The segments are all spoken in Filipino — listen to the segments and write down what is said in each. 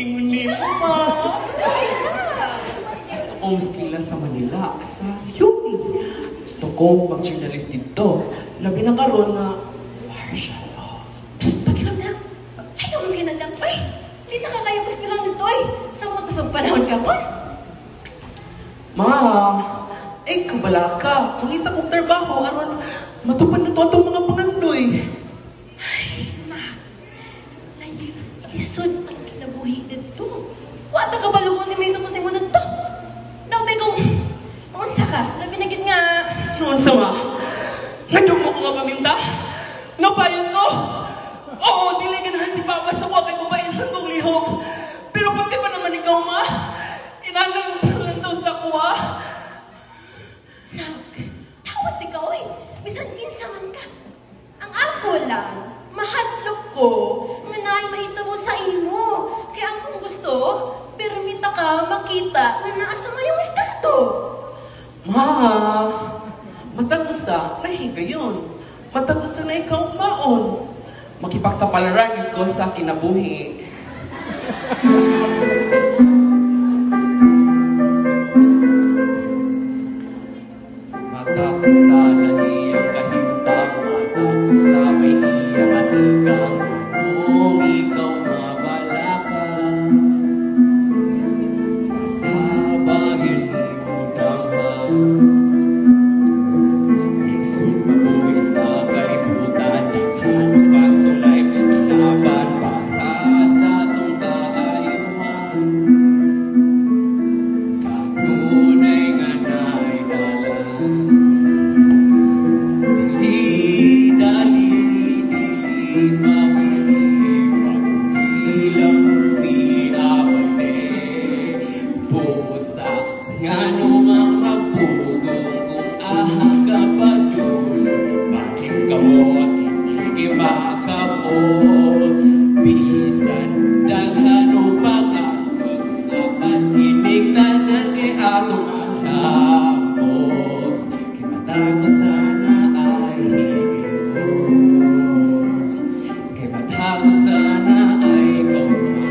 ingon niyo pa. Gusto kong skila sa Manila, sa UP. Gusto kong mag-journalist dito. Labi na karon na martial law. Psst, pakilam na. Ayaw mo kinagdang. Uy, hindi na ka kayo paspirang nito eh. Sa mga kasong panahon ka po. Ma'am, kabala ka. Mangita kong trabaho, aron matupad na to atong mga pangandoy. Ay, ma. Isod ang kinabuhi dito. Wata ka ba lumon si Mito mo sa mo dito? Naubay kong, unsa ka? Labinagit nga. Unsa ma? Nagdong mo ko nga paminta? Nabayad ko? Oo, dili ganahan si Papa sa wakay babailhan kong lihok. Pero pagka pa naman ikaw, ma? Inanang lang daw sa kuha. Nak, tawad ikaw eh. Bisan kinsa man ka. Ang ako lang, mahadlok ko, nga naay mahitabo sa imo. Kaya ang kung gusto, permita ka makita na naasa mayong estado. Ma, matagusa, nahiga yun. Matagusa na ikaw maon. Makipagsapalaran ko sa kinabuhi. Matagusa na iyang kahintang, matagusa may iyang ahigang, kung ikaw mabala ka. Tabagin mo damang, isod mabuhay sa kalibutan, ikano pagsulay laban para sa atong kaayuhan. Kanunay nga nainalan, dili dali, dili mahirap, ilang umiabate, pusa ngano nga magpugong kung ahang kapadul, bakit ka mo at hindi makapon, bisan daghan o pag-agos, dapat iniktanan kay atong alapos, kimatago sana ay higit, kimatago sana ay kaunahon.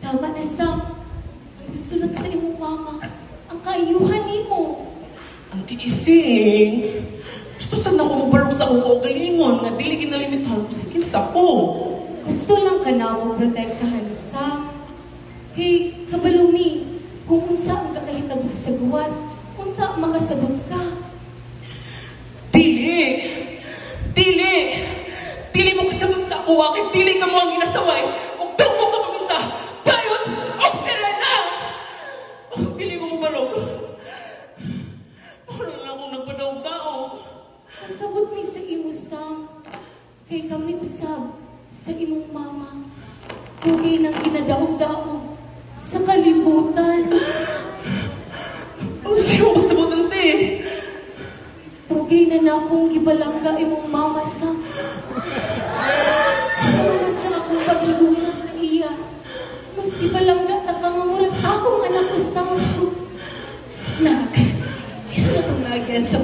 Tama na, Sam. Ang gusto lang sa imong mama, ang kaayuhan nimo. Ang tiising. Gusto sana ako mabarog sa akong kaugalingon na dili ginalimitahan ko sa kinsa ko. Gusto lang ka na mo protektahan, Sam. Kay kabalumi, kung unsa ang kakahitabog sa gawas, unta makasabot ka. Dili! Dili! Dili mo kasabot sa ako, akin dili ka mo ang ginasaway. Huwag daw mo ka maminta! Bayot! O sirena! Dili mo mabarog. Parang lang akong nagpadaog-daog. Kasabot mi sa imo, Sam. Kay kami usab sa imong mama. Kugay ng kinadaog-daog sa kalibutan. Ang siyo kasabot ang te. Tugay na akong ibalangga imong mama, Sam. Sama sa akong pagluha sa iya. Mas ibalangga na kangamurag akong anak ko, Sam. Nak, isa na itong nagyan sa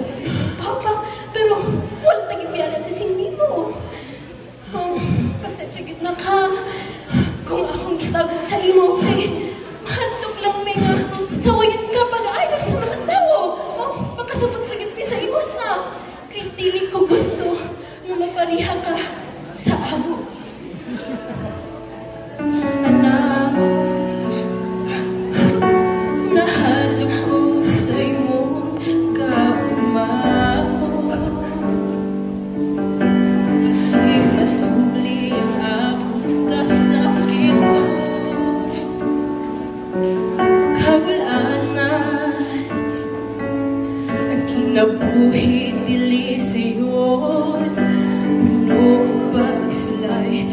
Papa, pero wala nagipiyala na sindi mo. Oh, pasensya gitna ka. Kung akong gitago sa imo, handog lang may nga. Sawayan ka pag-ayos sa mga tao. Oh, makasabot na gitna sa imo, Sam. Kay dili ko gusto na mapariha ka sa amo. Anak, nahalo ko sa imong kaugmaon. Kasi nasuli ang akong kasakit. Kagulanan ang kinabuhi dili sayon. Puno pagsulay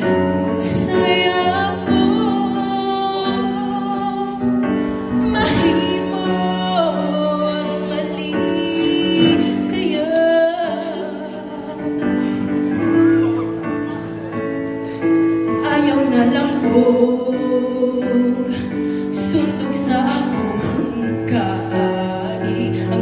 saya ko. Mahimo ang mali kaya ayaw na lang ko sundog sa akong kaagi. Ang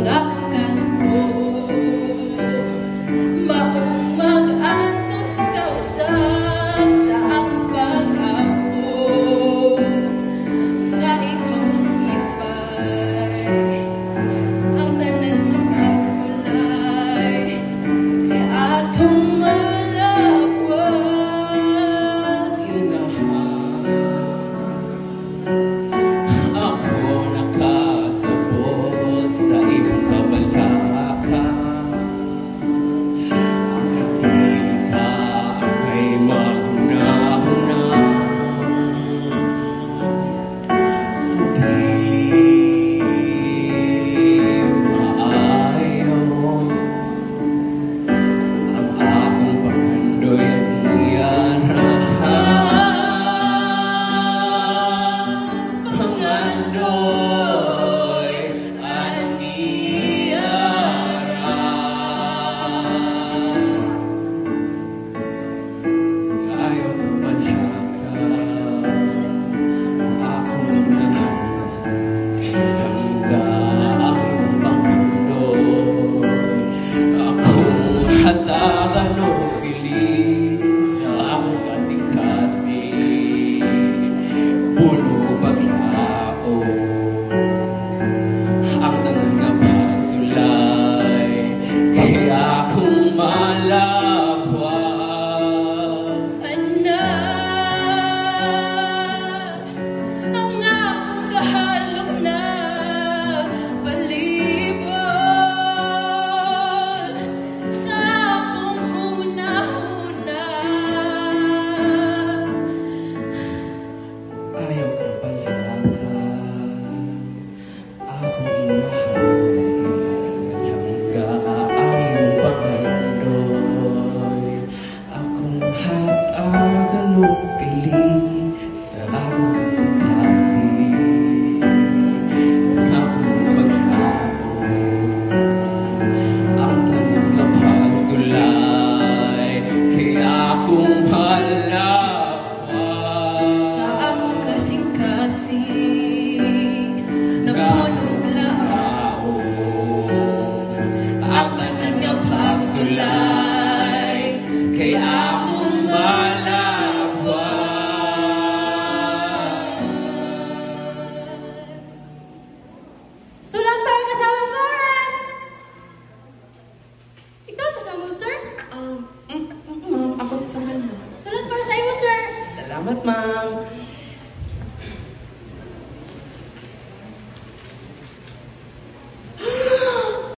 Salamat, ma'am.